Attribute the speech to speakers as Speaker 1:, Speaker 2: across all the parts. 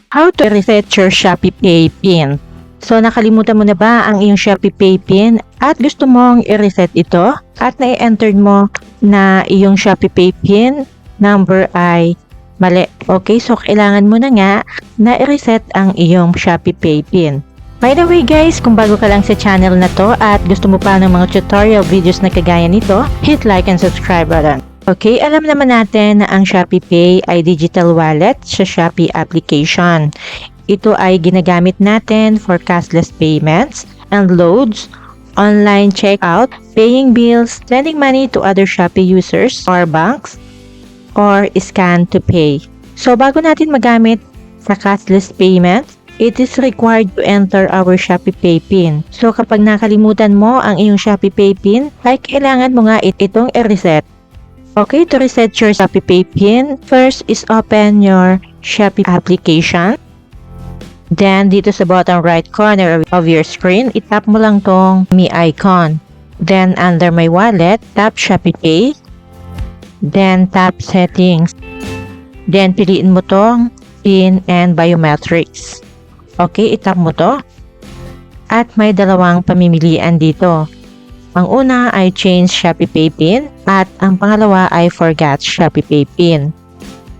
Speaker 1: How to reset your Shopee Pay PIN. So nakalimutan mo na ba ang iyong Shopee Pay PIN at gusto mong i-reset ito at na-enter mo na iyong Shopee Pay PIN number ay mali. Okay, so kailangan mo na nga na i-reset ang iyong Shopee Pay PIN. By the way guys, kung bago ka lang sa channel na to at gusto mo pa ng mga tutorial videos na kagaya nito, hit like and subscribe button. Okay, alam naman natin na ang Shopee Pay ay digital wallet sa Shopee application. Ito ay ginagamit natin for cashless payments and loads, online checkout, paying bills, sending money to other Shopee users or banks, or scan to pay. So bago natin magamit sa cashless payments, it is required to enter our Shopee Pay PIN. So kapag nakalimutan mo ang iyong Shopee Pay PIN, ay kailangan mo nga itong i-reset. Okay, to reset your Shopee Pay PIN, first is open your Shopee application. Then dito sa bottom right corner of your screen, itap mo lang tong Me icon. Then under My Wallet, tap Shopee Pay. Then tap Settings. Then piliin mo tong PIN and Biometrics. Okay, itap mo to. At may dalawang pamimilian dito. Ang una ay Change Shopee Pay PIN at ang pangalawa ay Forgot Shopee Pay PIN.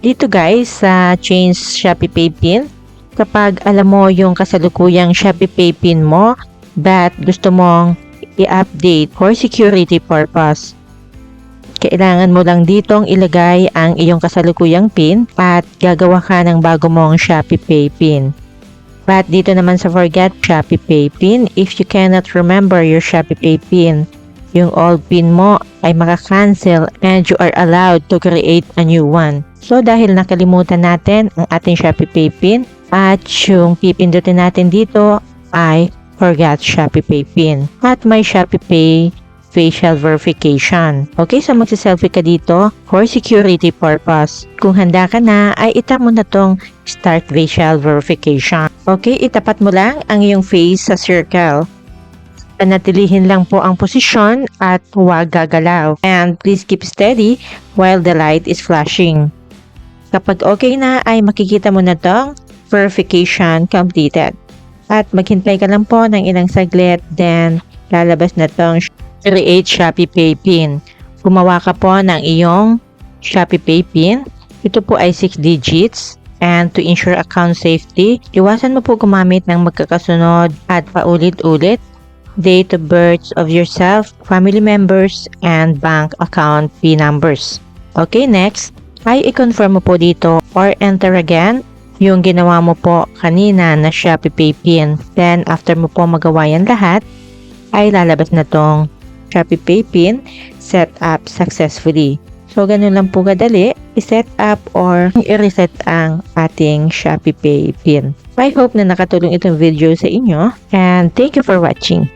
Speaker 1: Dito guys, sa Change Shopee Pay PIN, kapag alam mo yung kasalukuyang Shopee Pay PIN mo but gusto mong i-update for security purpose, kailangan mo lang ditong ilagay ang iyong kasalukuyang PIN at gagawa ka ng bago mong Shopee Pay PIN. But dito naman sa Forget Shopee Pay PIN, if you cannot remember your Shopee Pay PIN, yung old PIN mo ay maka-cancel and you are allowed to create a new one. So dahil nakalimutan natin ang ating Shopee Pay PIN at yung pipindutin natin dito ay Forget Shopee Pay PIN at may Shopee Pay facial verification. Okay, so magsiselfie ka dito for security purpose. Kung handa ka na, ay itap mo na tong start facial verification. Okay, itapat mo lang ang iyong face sa circle. Panatilihin lang po ang posisyon at huwag gagalaw. And please keep steady while the light is flashing. Kapag okay na, ay makikita mo na tong verification completed. At maghintay ka lang po ng ilang saglit, then lalabas na tong Create Shopee Pay PIN. Gumawa ka po ng iyong Shopee Pay PIN. Ito po ay 6 digits. And to ensure account safety, iwasan mo po gumamit ng magkakasunod at paulit-ulit. Date of birth of yourself, family members, and bank account PIN numbers. Okay, next, ay i-confirm mo po dito or enter again yung ginawa mo po kanina na Shopee Pay PIN. Then, after mo po magawa yan lahat, ay lalabas na tong Shopee Pay PIN set up successfully. So, ganun lang po kadali i-set up or i-reset ang ating Shopee Pay PIN. I hope na nakatulong itong video sa inyo and thank you for watching.